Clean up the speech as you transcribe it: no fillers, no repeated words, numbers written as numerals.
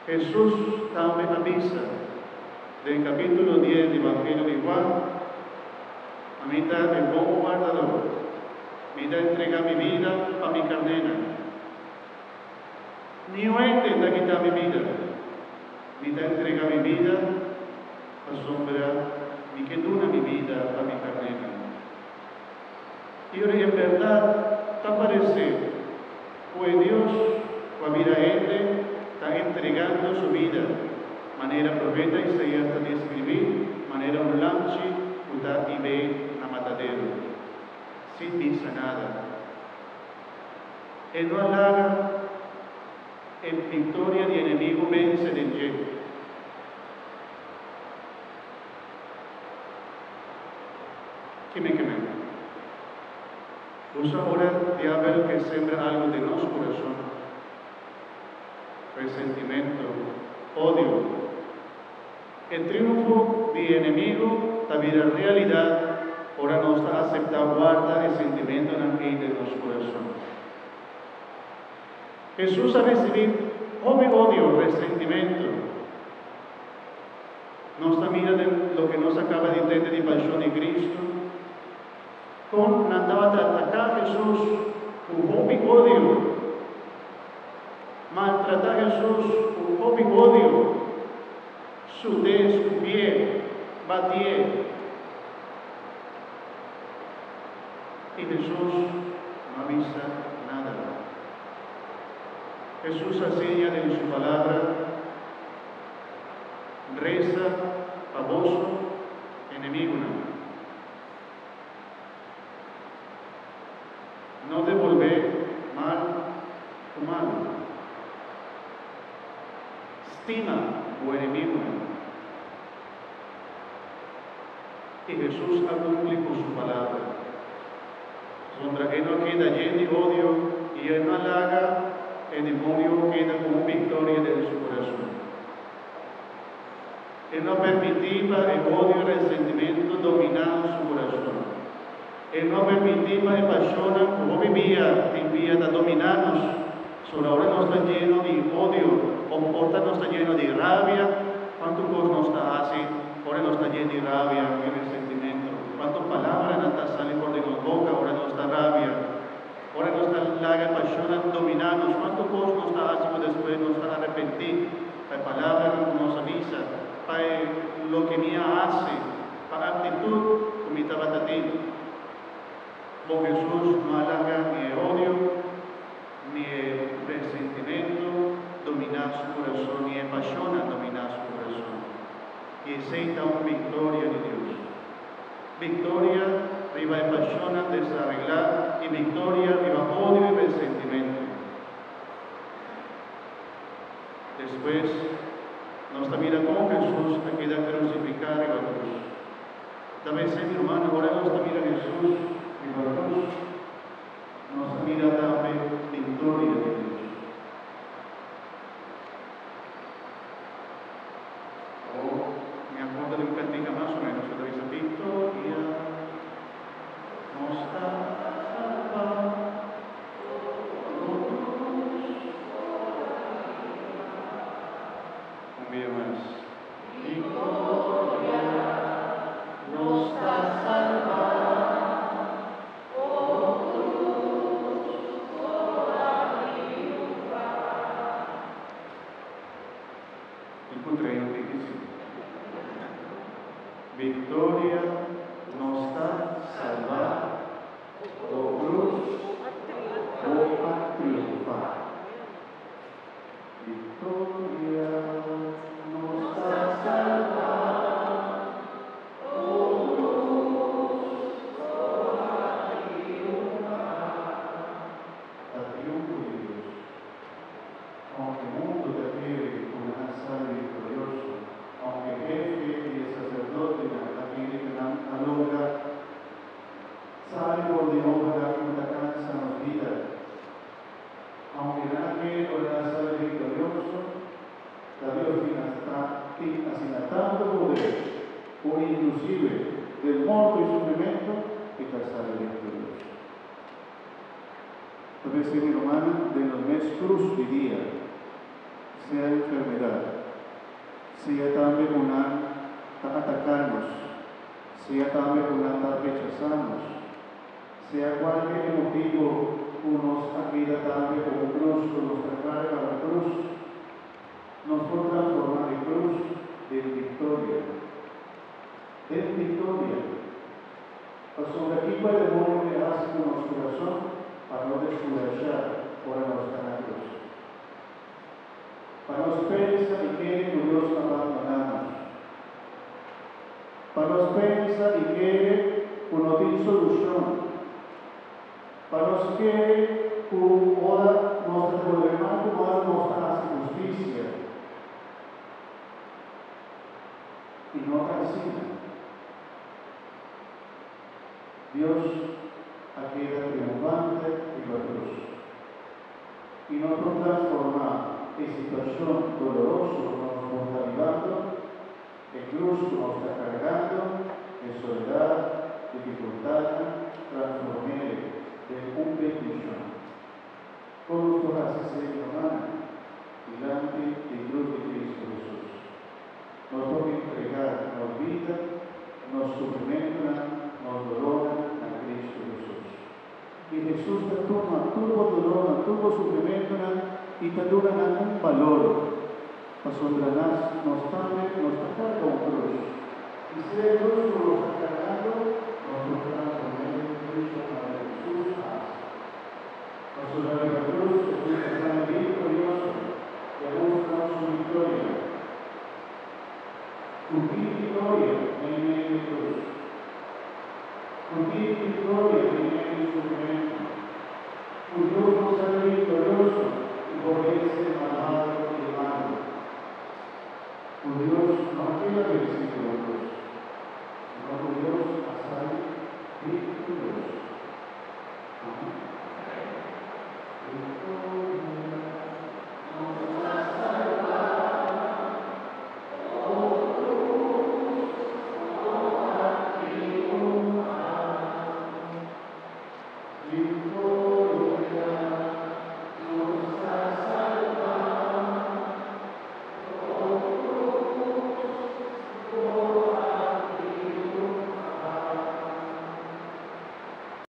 Jesús también avisa del capítulo 10 del Evangelio de Juan Amita el buen guardador, amita entrega mi vida a mi carnera. Ni oente da quita mi vida, amita entrega mi vida a sombra, mi que duna mi vida a mi carnera. Y ahora en verdad, te parece, pues Dios, la vida está entregando su vida, manera profeta Isaías está describir, manera un lanchi, uta y ve a matadero, sin dice nada. En no halaga, en victoria de enemigo vence del yeto. ¿Qué me quemé? Usa ahora diablo que sembra algo de nuestro corazón, resentimiento, odio. El triunfo del enemigo, la realidad, ahora no está aceptado, guarda el sentimiento en el de nuestro corazón. Jesús ha recibido odio, resentimiento. No está mirando lo que nos acaba de entender de pasión de Cristo. Con andaba a atacar a Jesús con odio, maltratar a Jesús con odio, su pie, batir. Y Jesús no avisa nada. Jesús enseña en su palabra, reza, famoso, enemigo. No devolver mal con mal. Estima o enemigo. Y Jesús ha cumplido su palabra. Donde Él no queda lleno de odio y Él no halaga, el demonio queda como victoria de su corazón. Él no permitía el odio y el resentimiento dominar su corazón. Él no permitía la pasión como vivía, envía a dominarnos. Sobre ahora no está lleno de odio, o porta no está lleno de rabia. ¿Cuánto cosa no está así? Ahora no está lleno de rabia y resentimiento. ¿Cuántas palabras no está saliendo por de la boca? Ahora no está rabia. Ahora no está la pasión dominarnos. ¿Cuántas cosas no está haciendo después? No está arrepentido. La palabra nos avisa. Para lo que me hace, para actitud, como estaba tratando. Con Jesús no halaga ni el odio, ni el resentimiento, dominar su corazón, ni el pasión a dominar su corazón. Y aceita una victoria de Dios. Victoria arriba de pasión a desarreglar, y victoria arriba odio y resentimiento. Después, nos mira como Jesús queda crucificado en la cruz. También sé, mi hermano, ahora nos mira Jesús. Y por la cruz nos mira también victoria de Dios. Me acuerdo de un cantiga más o menos, que dice: victoria nos ha salvado. Un día más. Victoria nos ha salvado. Victoria nos ha salvado, oh cruz, oh a triunfar. Victoria nos ha salvado, oh cruz, oh a triunfar. A triunfo de Dios. Aunque el mundo te quiere con una sangre victoriosa, aunque jefe y sacerdote a lograr, sabe por de obra que una cansa nos vida. Aunque nadie logra ser victorioso, la Dios tiene tanto poder, o inclusive del muerto y sufrimiento, que casar victorioso. Tal vez mi hermana de los meses cruz vivía, sea enfermedad, sea también una atacarnos, sea también una rechazar. sanos, sea qualche motivo unos acquidatamente con cruz, con nuestra carga a la cruz, nos puede transformar en cruz de victoria. Sobre aquí el demonio que hace con nuestro corazón para no descuidar por nuestra cruz. Para los pensa y que Dios abandonamos. Para los pensa y que no tiene solución. Para los que ahora nuestra problemática ahora nos hace justicia. Y no cancina. Dios queda triunfante en la cruz. Y no nos transforma en situación dolorosa, nos está ayudando, en cruz nos está cargando, en soledad, dificultad, transformar de un bendición. Con nuestro hace hermano, delante de cruz de Cristo Jesús. Nos toca entregar nos vida, nos sufrimiento, nos dolor a Cristo Jesús. Y Jesús te toma tuvo dolor, tuvo sufrimiento y te dura un valor. Pasondranas nos carga un cruz. Y si el cruz nos está cargando, nos transformamos en Cristo para Jesús. Pasondranas la cruz, Jesús está victorioso, que busca su victoria. Tu victoria en el cruz. Tu victoria en el sufrimiento. Tu Dios nos hace victorioso y por ese malvado y malo. Tu Dios no queda vencido, sino tu Dios